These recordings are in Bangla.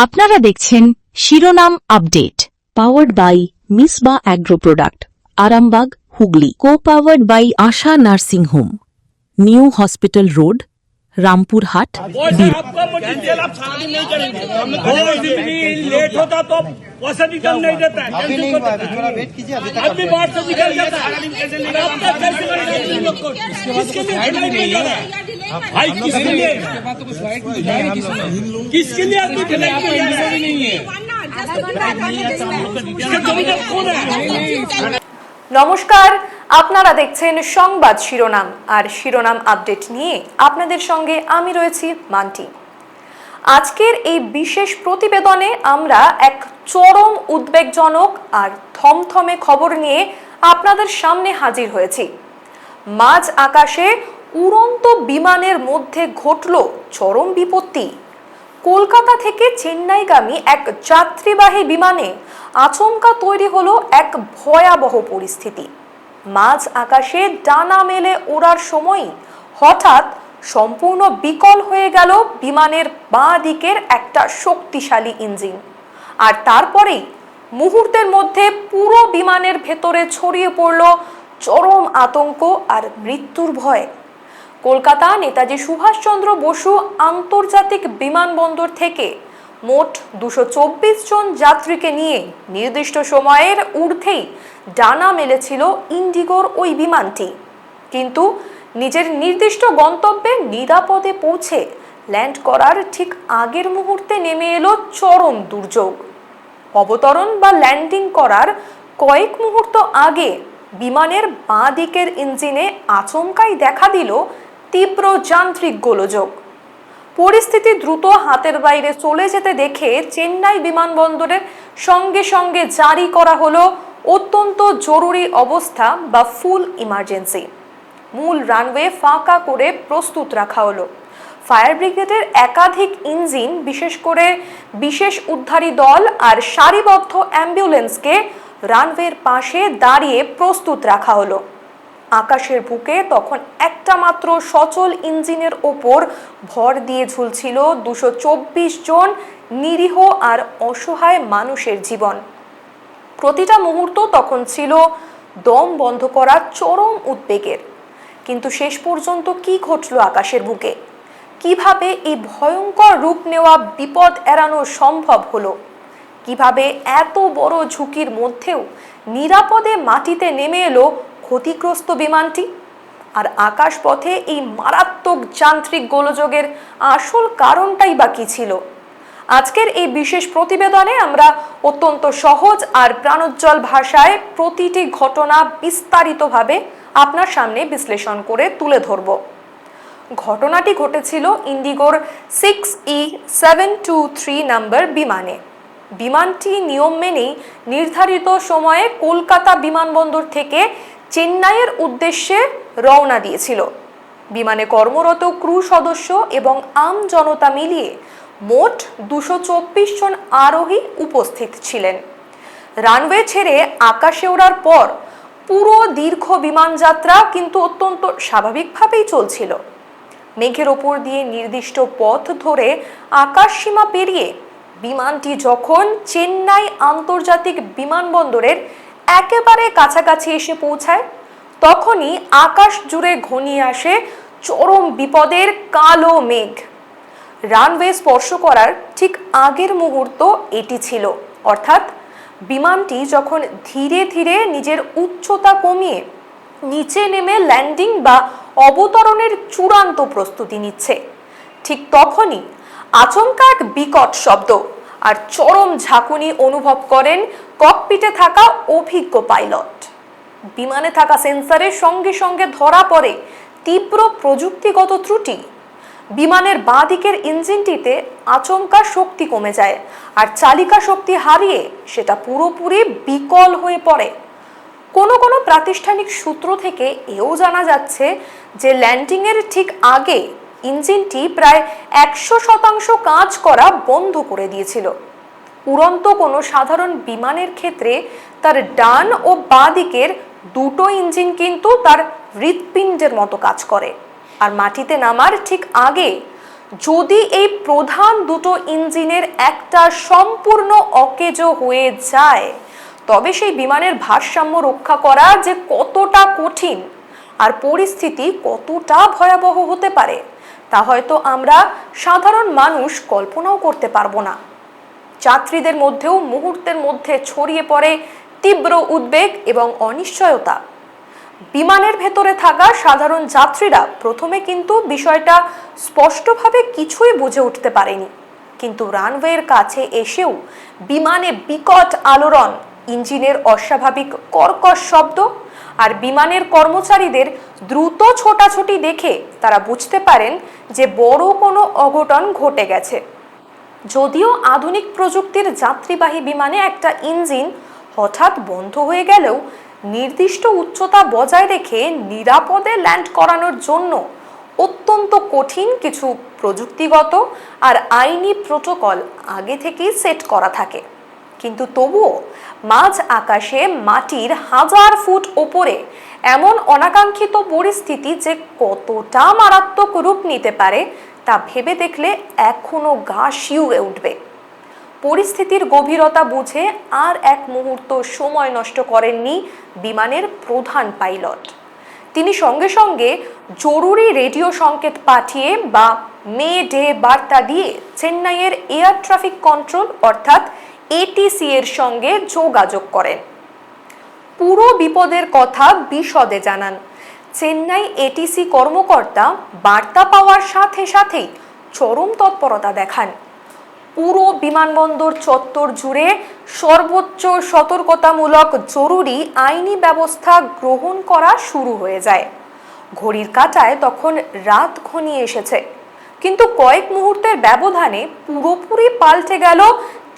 আপনারা দেখছেন শিরোনাম update, powered by Misba agro product, Arambagh, Hooghly. Co-powered by Asha nursing home, new hospital road, Rampurhat. आपका डिटेल आप शादी नहीं करेंगे। 2 दिन भी लेट होता तो वैसा डिटेल नहीं देता है। अभी नहीं हुआ, अभी थोड़ा वेट कीजिए, अभी तक अभी बात से निकल जाता है। किसके लिए भाई, किसके लिए किसके लिए आपको डिटेल नहीं है? कौन है? নমস্কার, আপনারা দেখছেন সংবাদ শিরোনাম, আর শিরোনাম আপডেট নিয়ে আপনাদের সঙ্গে আমি রয়েছি মান্টি। আজকের এই বিশেষ প্রতিবেদনে আমরা এক চরম উদ্বেগজনক আর থমথমে খবর নিয়ে আপনাদের সামনে হাজির হয়েছি। মাঝ আকাশে উড়ন্ত বিমানের মধ্যে ঘটল চরম বিপত্তি। কলকাতা থেকে চেন্নাইগামী এক যাত্রীবাহী বিমানে আচমকা তৈরি হলো এক ভয়াবহ পরিস্থিতি। মাঝ আকাশে ডানা মেলে ওড়ার সময় হঠাৎ সম্পূর্ণ বিকল হয়ে গেল বিমানের বাঁ দিকের একটা শক্তিশালী ইঞ্জিন, আর তারপরেই মুহূর্তের মধ্যে পুরো বিমানের ভেতরে ছড়িয়ে পড়ল চরম আতঙ্ক আর মৃত্যুর ভয়। কলকাতা নেতাজি সুভাষচন্দ্র বসু আন্তর্জাতিক বিমানবন্দর থেকে মোট 224 জন যাত্রীকে নিয়ে নির্দিষ্ট সময়ের ঊর্ধ্বেই ডানা মেলেছিল ইন্ডিগোর ওই বিমানটি, কিন্তু নিজের নির্দিষ্ট গন্তব্যে নিরাপদে পৌঁছে ল্যান্ড করার ঠিক আগের মুহূর্তে নেমে এলো চরম দুর্যোগ। অবতরণ বা ল্যান্ডিং করার কয়েক মুহূর্ত আগে বিমানের বাঁ দিকের ইঞ্জিনে আচমকাই দেখা দিল তীব্র যান্ত্রিক গোলযোগ। পরিস্থিতি দ্রুত হাতের বাইরে চলে যেতে দেখে চেন্নাই বিমানবন্দরের সঙ্গে সঙ্গে জারি করা হলো অত্যন্ত জরুরি অবস্থা বা ফুল ইমার্জেন্সি। মূল রানওয়ে ফাঁকা করে প্রস্তুত রাখা হলো। ফায়ার ব্রিগেডের একাধিক ইঞ্জিন, বিশেষ করে বিশেষ উদ্ধারী দল আর সারিবদ্ধ অ্যাম্বুলেন্সকে রানওয়ের পাশে দাঁড়িয়ে প্রস্তুত রাখা হলো। আকাশের বুকে তখন একটা মাত্র সচল ইঞ্জিনের ওপর ভর দিয়ে ঝুলছিল 224 জন নিরীহ আর অসহায় মানুষের জীবন। প্রতিটা মুহূর্ত তখন ছিল দম বন্ধ করা চরম উদ্বেগের। কিন্তু শেষ পর্যন্ত কি ঘটল আকাশের বুকে? কিভাবে এই ভয়ঙ্কর রূপ নেওয়া বিপদ এড়ানো সম্ভব হলো? কিভাবে এত বড় ঝুঁকির মধ্যেও নিরাপদে মাটিতে নেমে এলো ক্ষতিগ্রস্ত বিমানটি? আর আকাশপথে এই মারাত্মক যান্ত্রিক গোলযোগের আসল কারণটাই বা কি ছিল? আজকের এই বিশেষ প্রতিবেদনে আমরা অত্যন্ত সহজ আর প্রাণোজ্জ্বল ভাষায় প্রতিটি ঘটনা বিস্তারিতভাবে আপনার সামনে বিশ্লেষণ করে তুলে ধরব। ঘটনাটি ঘটেছিল ইন্ডিগোর 6E723 নম্বর বিমানে। বিমানটি নিয়ম মেনেই নির্ধারিত সময়ে কলকাতা বিমানবন্দর থেকে চেন্নাইয়ের উদ্দেশ্যে রওনা দিয়েছিল। বিমানে কর্মরত ক্রু সদস্য এবং আম জনতা মিলিয়ে মোট 224 জন আরোহী উপস্থিত ছিলেন। রানওয়ে ছেড়ে আকাশে ওড়ার পর পুরো দীর্ঘ বিমানযাত্রা কিন্তু অত্যন্ত স্বাভাবিকভাবেই চলছিল। মেঘের ওপর দিয়ে নির্দিষ্ট পথ ধরে আকাশ সীমা পেরিয়ে বিমানটি যখন চেন্নাই আন্তর্জাতিক বিমানবন্দরের একেবারে কাছাকাছি এসে পৌঁছায়, তখনই আকাশ জুড়ে ঘনিয়ে আসে চরম বিপদের কালো মেঘ। রানওয়ে স্পর্শ করার ঠিক আগের মুহূর্ত এটি ছিল, অর্থাৎ বিমানটি যখন ধীরে ধীরে নিজের উচ্চতা কমিয়ে নিচে নেমে ল্যান্ডিং বা অবতরণের চূড়ান্ত প্রস্তুতি নিচ্ছে, ঠিক তখনই আচমকা এক বিকট শব্দ আর চরম ঝাঁকুনি অনুভব করেন ককপিটে থাকা অভিজ্ঞ পাইলট। বিমানে থাকা সেন্সরের সঙ্গে সঙ্গে ধরা পড়ে তীব্র প্রযুক্তিগত ত্রুটি। বিমানের বাঁ দিকের ইঞ্জিনটিতে আচমকা শক্তি কমে যায় আর চালিকা শক্তি হারিয়ে সেটা পুরোপুরি বিকল হয়ে পড়ে। কোনো কোনো প্রাতিষ্ঠানিক সূত্র থেকে এও জানা যাচ্ছে যে ল্যান্ডিংয়ের ঠিক আগে ইঞ্জিনটি প্রায় 100% কাজ করা বন্ধ করে দিয়েছিল। উড়ন্ত কোনো সাধারণ বিমানের ক্ষেত্রে তার ডান ও বাঁ দিকের দুটো ইঞ্জিন কিন্তু তার হৃৎপিণ্ডের মতো কাজ করে, আর মাটিতে নামার ঠিক আগে যদি এই প্রধান দুটো ইঞ্জিনের একটা সম্পূর্ণ অকেজো হয়ে যায়, তবে সেই বিমানের ভারসাম্য রক্ষা করা যে কতটা কঠিন আর পরিস্থিতি কতটা ভয়াবহ হতে পারে তা হয়তো আমরা সাধারণ মানুষ কল্পনাও করতে পারবো না। যাত্রীদের মধ্যেও মুহূর্তের মধ্যে ছড়িয়ে পড়ে তীব্র উদ্বেগ এবং অনিশ্চয়তা। বিমানের ভেতরে থাকা সাধারণ যাত্রীরা প্রথমে কিন্তু বিষয়টা স্পষ্টভাবে কিছুই বুঝে উঠতে পারেনি, কিন্তু রানওয়ের কাছে এসেও বিমানে বিকট আলোড়ন, ইঞ্জিনের অস্বাভাবিক কর্কশ শব্দ আর বিমানের কর্মচারীদের দ্রুত ছোটাছুটি দেখে তারা বুঝতে পারেন যে বড় কোনো অঘটন ঘটে গেছে। যদিও আধুনিক প্রযুক্তির যাত্রীবাহী বিমানে একটা ইঞ্জিন হঠাৎ বন্ধ হয়ে গেলেও নির্দিষ্ট উচ্চতা বজায় রেখে নিরাপদে ল্যান্ড করানোর জন্য অত্যন্ত কঠিন কিছু প্রযুক্তিগত আর আইনি প্রোটোকল আগে থেকেই সেট করা থাকে। কিন্তু তবুও মাঝ আকাশে মাটির 1000 ফুট ওপরে এমন অনাকাঙ্ক্ষিত পরিস্থিতি যে কতটা মারাত্মক রূপ নিতে পারে তা ভেবে দেখলে এখনো গা শিউরে উঠবে। পরিস্থিতির গভীরতা বুঝে আর এক মুহূর্ত সময় নষ্ট করেননি বিমানের প্রধান পাইলট। তিনি সঙ্গে সঙ্গে জরুরি রেডিও সংকেত পাঠিয়ে বা মে ডে বার্তা দিয়ে চেন্নাইয়ের এয়ার ট্রাফিক কন্ট্রোল অর্থাৎ এটিসি এর সঙ্গে যোগাযোগ করেন। পুরো বিপদের কথা বিশদে জানান। চেন্নাই এটিসি কর্মকর্তা বার্তা পাওয়ার সাথে সাথেই চরম তৎপরতা দেখান। পুরো বিমানবন্দর চত্বর জুড়ে সর্বোচ্চ সতর্কতামূলক জরুরি আইনি ব্যবস্থা গ্রহণ করা শুরু হয়ে যায়। ঘড়ির কাঁটায় তখন রাত ঘনিয়ে এসেছে, কিন্তু কয়েক মুহূর্তের ব্যবধানে পুরোপুরি পাল্টে গেল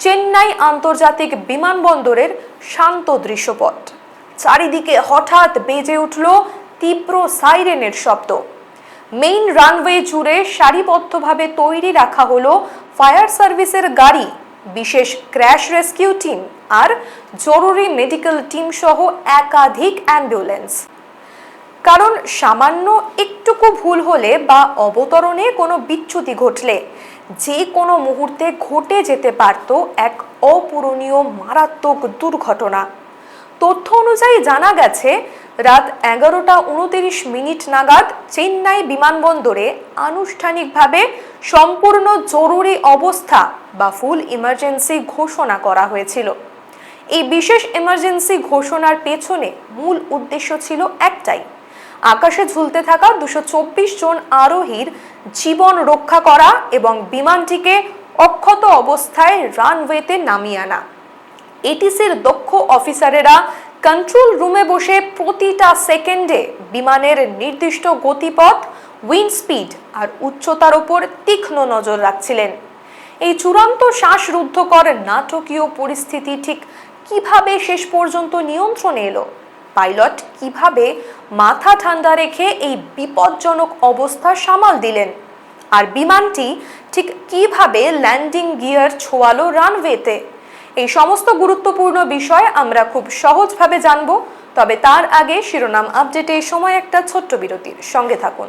চেন্নাই আন্তর্জাতিক বিমানবন্দরের শান্ত দৃশ্যপট। চারিদিকে হঠাৎ বেজে উঠল তীব্র সাইরেনের শব্দ। মেইন রানওয়ে জুড়ে সারিবদ্ধভাবে তৈরি রাখা হলো ফায়ার সার্ভিসের গাড়ি, বিশেষ ক্র্যাশ রেস্কিউ টিম আর জরুরি মেডিকেল টিম সহ একাধিক অ্যাম্বুলেন্স। কারণ সামান্য একটুকু ভুল হলে বা অবতরণে কোনো বিচ্যুতি ঘটলে যে কোনো মুহূর্তে ঘটে যেতে পারত এক অপূরণীয় মারাত্মক দুর্ঘটনা। তথ্য অনুযায়ী জানা গেছে রাত 11:29 নাগাদ চেন্নাই বিমানবন্দরে আনুষ্ঠানিকভাবে সম্পূর্ণ জরুরি অবস্থা বা ফুল ইমার্জেন্সি ঘোষণা করা হয়েছিল। এই বিশেষ ইমার্জেন্সি ঘোষণার পেছনে মূল উদ্দেশ্য ছিল একটাই, আকাশে ঝুলতে থাকা 224 জন আরোহীর জীবন রক্ষা করা এবং বিমানটিকে অক্ষত অবস্থায় রানওয়েতে নামিয়ে আনা। এটিসির দক্ষ অফিসারেরা কন্ট্রোল রুমে বসে প্রতিটা সেকেন্ডে বিমানের নির্দিষ্ট গতিপথ, উইন্ড স্পিড আর উচ্চতার উপর তীক্ষ্ণ নজর রাখছিলেন। এই চূড়ান্ত শ্বাসরুদ্ধকর নাটকীয় পরিস্থিতি ঠিক কিভাবে শেষ পর্যন্ত নিয়ন্ত্রণে এলো, পাইলট কিভাবে মাথা ঠান্ডা রেখে এই বিপজ্জনক অবস্থা সামাল দিলেন, আর বিমানটি ঠিক কিভাবে ল্যান্ডিং গিয়ার ছোঁয়ালো রানওয়েতে, এই সমস্ত গুরুত্বপূর্ণ বিষয় আমরা খুব সহজভাবে জানব। তবে তার আগে শিরোনাম আপডেটে সময় একটা ছোট্ট বিরতির সঙ্গে থাকুন।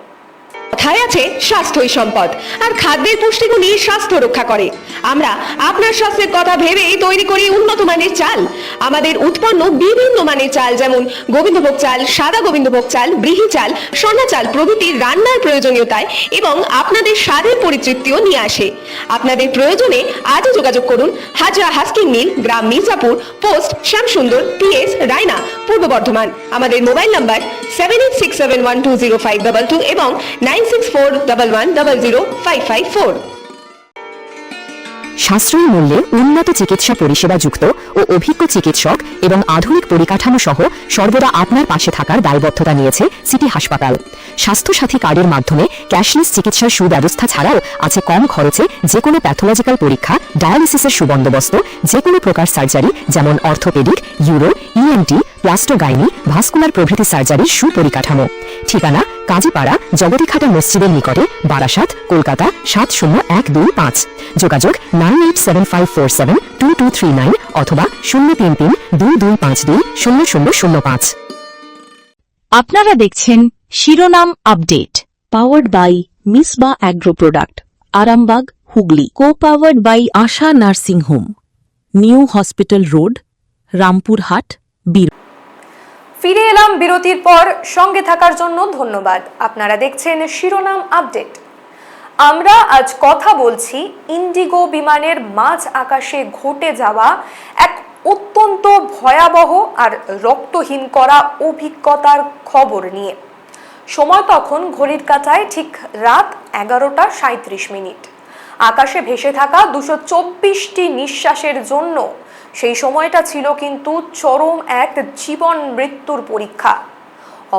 কথায় আছে স্বাস্থ্যই সম্পদ, আর খাদ্যের পুষ্টিগুণই স্বাস্থ্য রক্ষা করে। আমরা আপনার স্বাস্থ্যের কথা ভেবেই তৈরি করি উন্নত মানের চাল। আমাদের উৎপন্ন বিভিন্ন মানের চাল যেমন গোবিন্দভোগ চাল, সাদা গোবিন্দভোগ চাল, ব্রিহি চাল, সোনা চাল প্রভৃতি রান্নার প্রয়োজনীয়তায় এবং আপনাদের স্বাদের পরিতৃপ্তিও নিয়ে আসে। আপনাদের প্রয়োজনে আজই যোগাযোগ করুন হাজরা হাস্কিং মিল, গ্রাম মির্জাপুর, পোস্ট শ্যামসুন্দর, PS রায়না, পূর্ব বর্ধমান। আমাদের মোবাইল নাম্বার 7867120522 এবং 9641100554। সাশ্রয়ী মূল্যে উন্নত চিকিৎসা পরিষেবা যুক্ত ও অভিজ্ঞ চিকিৎসক এবং আধুনিক পরিকাঠামো সহ সর্বদা আপনার পাশে থাকার দায়বদ্ধতা নিয়েছে সিটি হাসপাতাল। স্বাস্থ্যসাথী কার্ডের মাধ্যমে ক্যাশলেস চিকিৎসার সুব্যবস্থা ছাড়াও আছে কম খরচে যে কোনো প্যাথোলজিক্যাল পরীক্ষা, ডায়ালিসিসের সুবন্দোবস্ত, যে কোনো প্রকার সার্জারি যেমন অর্থোপেডিক, ইউরো, ENT, প্লাস্টোগাইনি, ভাস্কুলার প্রভৃতি সার্জারির সুপরিকাঠামো। ঠিকানা কাজীপাড়া জগদীখাটা মসজিদের নিকটে, বারাসাত, কলকাতা 70125। যোগাযোগ 9875472239 অথবা 03322520005। আপনারা দেখছেন শিরোনাম update, powered by Misba agro product, Arambagh Hooghly, co-powered by Asha nursing home, new hospital road, Rampurhat, Birbhum. ফিরে এলাম বিরতির পর। সঙ্গে থাকার জন্য ধন্যবাদ। আপনারা দেখছেন শিরোনাম আপডেট। আমরা আজ কথা বলছি ইন্ডিগো বিমানের মাঝ আকাশে ঘটে যাওয়া এক অত্যন্ত ভয়াবহ আর রক্তহীন করা অভিজ্ঞতার খবর নিয়ে। সময় তখন ঘড়ির কাঁটায় ঠিক রাত 11:37। আকাশে ভেসে থাকা 224টি নিঃশ্বাসের জন্য সেই সময়টা ছিল কিন্তু চরম এক জীবন মৃত্যুর পরীক্ষা।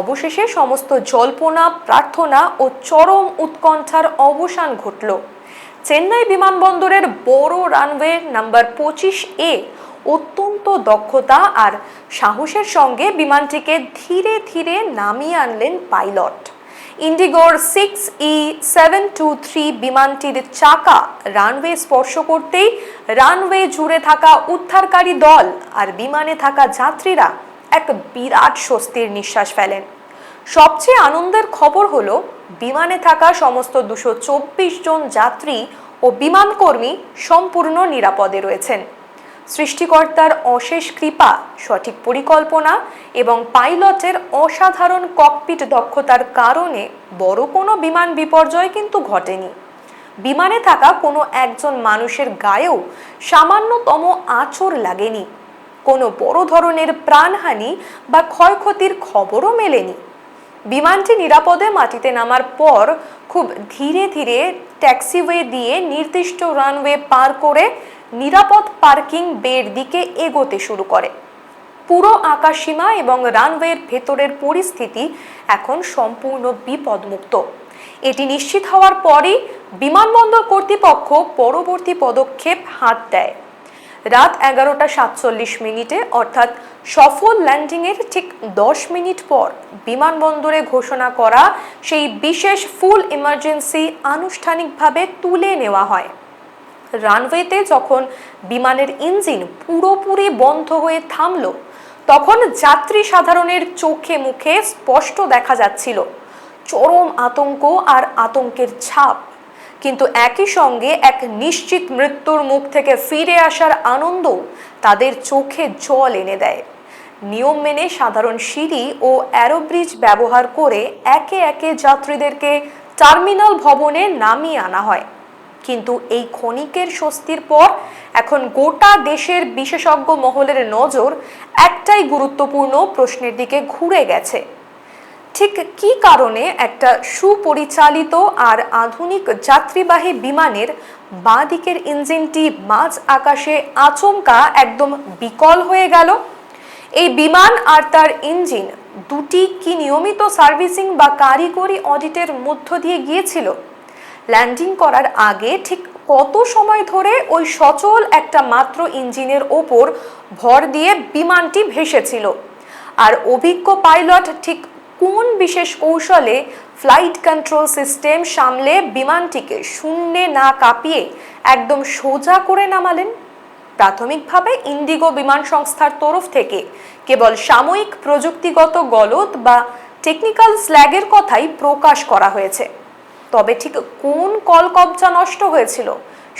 অবশেষে সমস্ত জল্পনা, প্রার্থনা ও চরম উৎকণ্ঠার অবসান ঘটল। চেন্নাই বিমানবন্দরের বড় রানওয়ে নাম্বার 25A অত্যন্ত দক্ষতা আর সাহসের সঙ্গে বিমানটিকে ধীরে ধীরে নামিয়ে আনলেন পাইলট। ইন্ডিগোর 6E723 বিমানটির চাকা রানওয়ে স্পর্শ করতেই রানওয়ে জুড়ে থাকা উদ্ধারকারী দল আর বিমানে থাকা যাত্রীরা এক বিরাট স্বস্তির নিঃশ্বাস ফেলেন। সবচেয়ে আনন্দের খবর হলো বিমানে থাকা সমস্ত 224 জন যাত্রী ও বিমানকর্মী সম্পূর্ণ নিরাপদে রয়েছেন। সৃষ্টিকর্তার অশেষ কৃপা, সঠিক পরিকল্পনা এবং পাইলটের অসাধারণ ককপিট দক্ষতার কারণে বড় কোনো বিমান বিপর্যয় কিন্তু ঘটেনি। বিমানে থাকা কোনো একজন মানুষের গায়েও সামান্যতম আঁচড় লাগেনি। কোনো বড় ধরনের প্রাণহানি বা ক্ষয়ক্ষতির খবরও মেলেনি। বিমানটি নিরাপদে মাটিতে নামার পর খুব ধীরে ধীরে ট্যাক্সিওয়ে দিয়ে নির্দিষ্ট রানওয়ে পার করে নিরাপদ পার্কিং বের দিকে এগোতে শুরু করে। পুরো আকাশসীমা এবং রানওয়ের ভেতরের পরিস্থিতি এখন সম্পূর্ণ বিপদমুক্ত। এটি নিশ্চিত হওয়ার পরই বিমানবন্দর কর্তৃপক্ষ পরবর্তী পদক্ষেপ হাত দেয়। রাত 11:47 অর্থাৎ সফল ল্যান্ডিংয়ের ঠিক 10 মিনিট পর বিমানবন্দরে ঘোষণা করা সেই বিশেষ ফুল ইমার্জেন্সি আনুষ্ঠানিকভাবে তুলে নেওয়া হয়। রানওয়েতে যখন বিমানের ইঞ্জিন পুরোপুরি বন্ধ হয়ে থামল, তখন যাত্রী সাধারণের চোখে মুখে স্পষ্ট দেখা যাচ্ছিল চরম আতঙ্ক আর আতঙ্কের ছাপ। কিন্তু একই সঙ্গে এক নিশ্চিত মৃত্যুর মুখ থেকে ফিরে আসার আনন্দ তাদের চোখে জল এনে দেয়। নিয়ম মেনে সাধারণ সিঁড়ি ও অ্যারোব্রিজ ব্যবহার করে একে একে যাত্রীদেরকে টার্মিনাল ভবনে নামিয়ে আনা হয়। কিন্তু এই ক্ষণিকের স্বস্তির পর এখন গোটা দেশের বিশেষজ্ঞ মহলের নজর একটাই গুরুত্বপূর্ণ প্রশ্নের দিকে ঘুরে গেছে। ঠিক কী কারণে একটা সুপরিচালিত আর আধুনিক যাত্রীবাহী বিমানের বাঁ দিকের ইঞ্জিনটি মাঝ আকাশে আচমকা একদম বিকল হয়ে গেল? এই বিমান আর তার ইঞ্জিন দুটি কি নিয়মিত সার্ভিসিং বা কারিগরি অডিটের মধ্য দিয়ে গিয়েছিল? ল্যান্ডিং করার আগে ঠিক কত সময় ধরে ওই সচল একটা মাত্র ইঞ্জিনের ওপর ভর দিয়ে বিমানটি ভেসেছিল? আর অভিজ্ঞ পাইলট ঠিক কোন বিশেষ কৌশলে ফ্লাইট কন্ট্রোল সিস্টেম সামলে বিমানটিকে শূন্যে না কাঁপিয়ে একদম সোজা করে নামালেন? প্রাথমিকভাবে ইন্ডিগো বিমান সংস্থার তরফ থেকে কেবল সাময়িক প্রযুক্তিগত গলদ বা টেকনিক্যাল স্ল্যাগের কথাই প্রকাশ করা হয়েছে। তবে ঠিক কোন কলকবজা নষ্ট হয়েছিল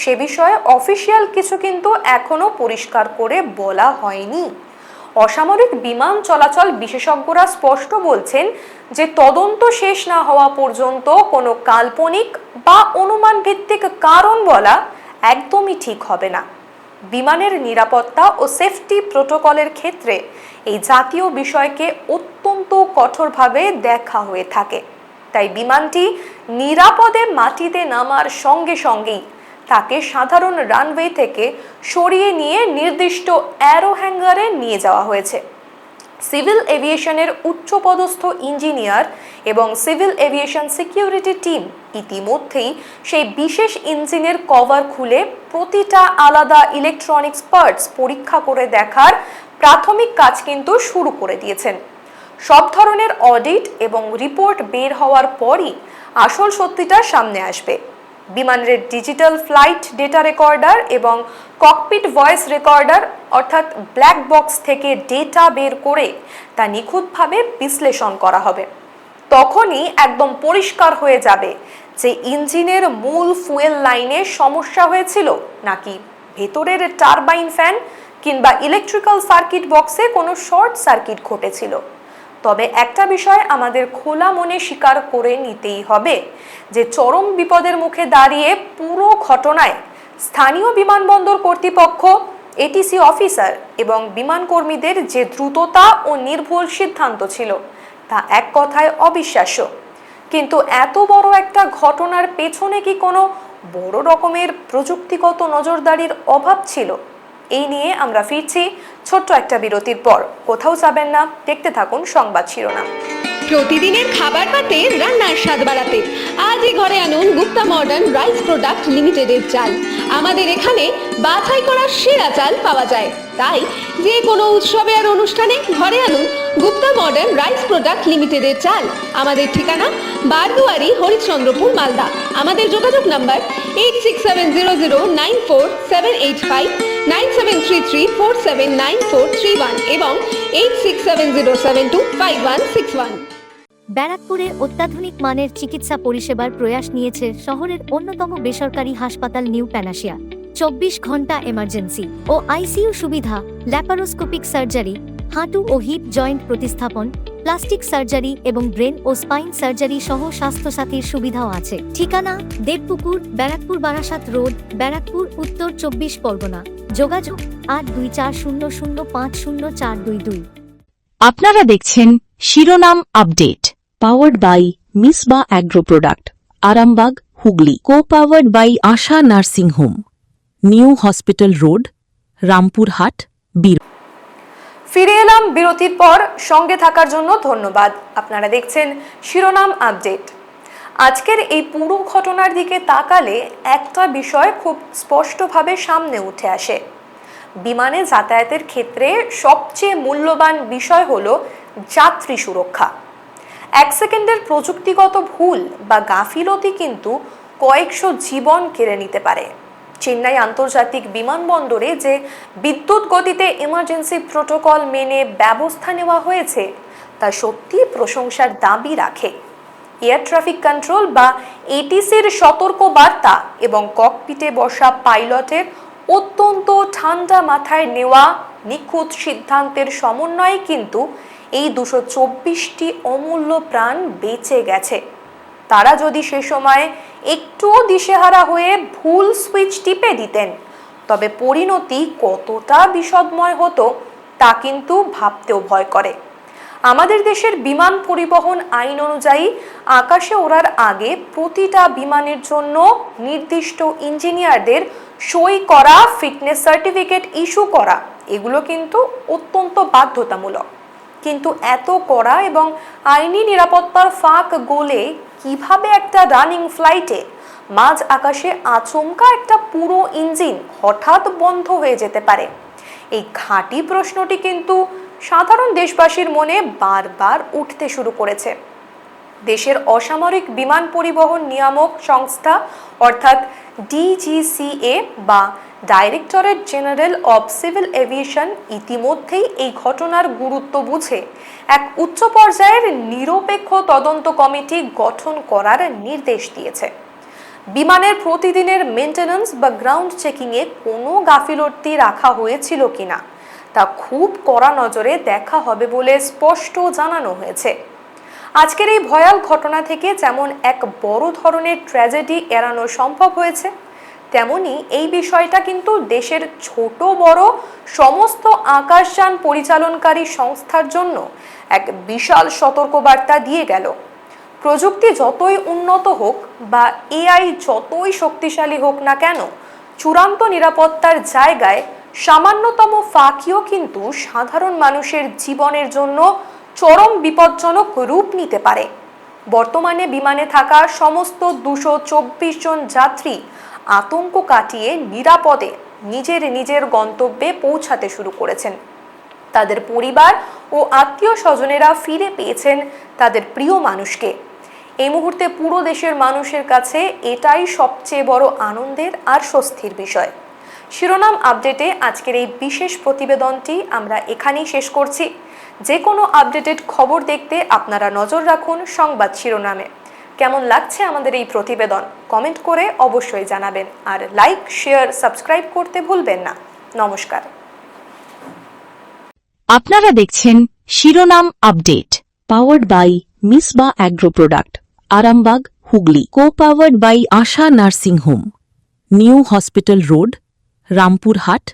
সে বিষয়ে অফিসিয়াল কিছু কিন্তু এখনো পরিষ্কার করে বলা হয়নি। অসামরিক বিমান চলাচল বিশেষজ্ঞরা স্পষ্ট বলছেন যে তদন্ত শেষ না হওয়া পর্যন্ত কোনো কাল্পনিক বা অনুমান ভিত্তিক কারণ বলা একদমই ঠিক হবে না। বিমানের নিরাপত্তা ও সেফটি প্রোটোকলের ক্ষেত্রে এই জাতীয় বিষয়কে অত্যন্ত কঠোরভাবে দেখা হয়ে থাকে। তাই বিমানটি নিরাপদে মাটিতে নামার সঙ্গে সঙ্গেই তাকে সাধারণ রানওয়ে থেকে সরিয়ে নিয়ে নির্দিষ্ট অ্যারো হ্যাঙ্গারে নিয়ে যাওয়া হয়েছে। সিভিল এভিয়েশনের উচ্চপদস্থ ইঞ্জিনিয়ার এবং সিভিল এভিয়েশন সিকিউরিটি টিম ইতিমধ্যেই সেই বিশেষ ইঞ্জিনের কভার খুলে প্রতিটা আলাদা ইলেকট্রনিক্স পার্টস পরীক্ষা করে দেখার প্রাথমিক কাজ কিন্তু শুরু করে দিয়েছেন। সব ধরনের অডিট এবং রিপোর্ট বের হওয়ার পরই আসল সত্যিটা সামনে আসবে। বিমানের ডিজিটাল ফ্লাইট ডেটা রেকর্ডার এবং ককপিট ভয়েস রেকর্ডার অর্থাৎ ব্ল্যাক বক্স থেকে ডেটা বের করে তা নিখুঁতভাবে বিশ্লেষণ করা হবে। তখনই একদম পরিষ্কার হয়ে যাবে যে ইঞ্জিনের মূল ফুয়েল লাইনে সমস্যা হয়েছিল নাকি ভেতরের টারবাইন ফ্যান কিংবা ইলেকট্রিক্যাল সার্কিট বক্সে কোনো শর্ট সার্কিট ঘটেছিল। তবে একটা বিষয় আমাদের খোলা মনে স্বীকার করে নিতেই হবে যে চরম বিপদের মুখে দাঁড়িয়ে পুরো ঘটনায় স্থানীয় বিমানবন্দর কর্তৃপক্ষ, এটিসি অফিসার এবং বিমান কর্মীদের যে দ্রুততা ও নির্ভুল সিদ্ধান্ত ছিল তা এক কথায় অবিশ্বাস্য। কিন্তু এত বড় একটা ঘটনার পেছনে কি কোনো বড় রকমের প্রযুক্তিগত নজরদারির অভাব ছিল? এই নিয়ে আমরা ফিরছি ছোট্ট একটা বিরতির পর। কোথাও যাবেন না, দেখতে থাকুন সংবাদ শিরোনাম। প্রতিদিনের খাবার পাতে রান্নার স্বাদ বাড়াতে আজই ঘরে আনুন গুপ্তা মডার্ন রাইস প্রোডাক্ট লিমিটেডের চাল। আমাদের এখানে বাছাই করা সেরা চাল পাওয়া যায়, তাই যে কোনো উৎসবে আর অনুষ্ঠানে ঘরে আনুন গুপ্তা মডার্ন রাইস প্রোডাক্ট লিমিটেডের চাল। আমাদের ঠিকানা বারদুয়ারি, হরিশ্চন্দ্রপুর, মালদা। আমাদের যোগাযোগ নাম্বার 8670094785, 9733479431 এবং 8670725161। ব্যারাকপুরে অত্যাধুনিক মানের চিকিৎসা পরিষেবার প্রয়াস নিয়েছে শহরের অন্যতম বেসরকারি হাসপাতাল নিউ প্যানাশিয়া। 24 ঘন্টা এমার্জেন্সি ও আইসিইউ সুবিধা, ল্যাপারোস্কোপিক সার্জারি, হাঁটু ও হিপ জয়েন্ট প্রতিস্থাপন, প্লাস্টিক সার্জারি এবং ব্রেন ও স্পাইন সার্জারি সহ স্বাস্থ্যসাথীর সুবিধাও আছে। ঠিকানা দেবপুকুর, ব্যারাকপুর, বারাসাত রোড, ব্যারাকপুর, উত্তর 24 পরগনা। যোগাযোগ 8240050422। আপনারা দেখছেন শিরোনাম update, powered by Misba agro product, Arambagh, Hooghly. Co powered by Asha nursing home, new hospital road, Rampurhat, বীর। ফিরে এলাম বিরতির পর। সঙ্গে থাকার জন্য ধন্যবাদ। আপনারা দেখছেন শিরোনাম আপডেট। আজকের এই পুরো ঘটনার দিকে তাকালে একটা বিষয় খুব স্পষ্টভাবে সামনে উঠে আসে। বিমানে যাতায়াতের ক্ষেত্রে সবচেয়ে মূল্যবান বিষয় হলো যাত্রী সুরক্ষা। 1 সেকেন্ডের প্রযুক্তিগত ভুল বা গাফিলতি কিন্তু কয়েকশো জীবন কেড়ে নিতে পারে। চেন্নাই আন্তর্জাতিক বিমানবন্দরে যে বিদ্যুৎ গতিতে ইমার্জেন্সি প্রোটোকল মেনে ব্যবস্থা নেওয়া হয়েছে তা সত্যি প্রশংসার দাবি রাখে। এয়ার ট্রাফিক কন্ট্রোল বা এটিসির সতর্ক বার্তা এবং ককপিটে বসা পাইলটের অত্যন্ত ঠান্ডা মাথায় নেওয়া নিখুঁত সিদ্ধান্তের সমন্বয়ে কিন্তু এই 224টি অমূল্য প্রাণ বেঁচে গেছে। তারা যদি সে সময় একটুও দিশেহারা হয়ে ভুল সুইচ টিপে দিতেন তবে পরিণতি কতটা বিষদময় হতো তা কিন্তু ভাবতেও ভয় করে। আমাদের দেশের বিমান পরিবহন আইন অনুযায়ী আকাশে ওড়ার আগে প্রতিটা বিমানের জন্য নির্দিষ্ট ইঞ্জিনিয়ারদের সই করা, ফিটনেস সার্টিফিকেট ইস্যু করা, এগুলো কিন্তু অত্যন্ত বাধ্যতামূলক। কিন্তু এত কড়া এবং আইনি নিরাপত্তার ফাঁক গলে কিভাবে একটা রানিং ফ্লাইটে মাঝ আকাশে আচমকা একটা পুরো ইঞ্জিন হঠাৎ বন্ধ হয়ে যেতে পারে? এই খাঁটি প্রশ্নটি কিন্তু সাধারণ দেশবাসীর মনে বারবার উঠতে শুরু করেছে। দেশের অসামরিক বিমান পরিবহন নিয়ামক সংস্থা অর্থাৎ ডিজিসিএ বা directorate general of civil aviation ইতিমধ্যেই এই ঘটনার গুরুত্ব বুঝে এক উচ্চ পর্যায়ের নিরপেক্ষ তদন্ত কমিটি গঠন করার নির্দেশ দিয়েছে। বিমানের প্রতিদিনের মেইনটেনেন্স বা গ্রাউন্ড চেকিংয়ে কোনো গাফিলতি রাখা হয়েছিল কিনা তা খুব কড়া নজরে দেখা হবে বলে স্পষ্ট জানানো হয়েছে। আজকের এই ভয়াল ঘটনা থেকে যেমন এক বড় ধরনের ট্র্যাজেডি এড়ানো সম্ভব হয়েছে, তেমনি এই বিষয়টা কিন্তু দেশের ছোট বড় সমস্ত আকাশযান পরিচালনকারী সংস্থার জন্য এক বিশাল সতর্কবার্তা দিয়ে গেল। প্রযুক্তি যতই উন্নত হোক বা এআই যতই শক্তিশালী হোক না কেন, চূড়ান্ত নিরাপত্তার জায়গায় সামান্যতম ফাঁকিও কিন্তু সাধারণ মানুষের জীবনের জন্য চরম বিপজ্জনক রূপ নিতে পারে। বর্তমানে বিমানে থাকা সমস্ত 224 জন যাত্রী আতঙ্ক কাটিয়ে নিরাপদে নিজের গন্তব্যে পৌঁছাতে শুরু করেছেন। তাদের পরিবার ও আত্মীয় স্বজনেরা ফিরে পেয়েছেন তাদের প্রিয় মানুষকে। এই মুহূর্তে পুরো দেশের মানুষের কাছে এটাই সবচেয়ে বড় আনন্দের আর স্বস্তির বিষয়। শিরোনাম আপডেটে আজকের এই বিশেষ প্রতিবেদনটি আমরা এখানেই শেষ করছি। যে কোনো আপডেটেড খবর দেখতে আপনারা নজর রাখুন সংবাদ শিরোনামে। কেমন লাগছে আমাদের এই প্রতিবেদন কমেন্ট করে অবশ্যই জানাবেন, আর লাইক, শেয়ার, সাবস্ক্রাইব করতে ভুলবেন না। নমস্কার। আপনারা দেখছেন শিরোনাম update, powered by Misba agro product, Arambagh, Hooghly. Co powered by Asha nursing home, new hospital road, Rampurhat,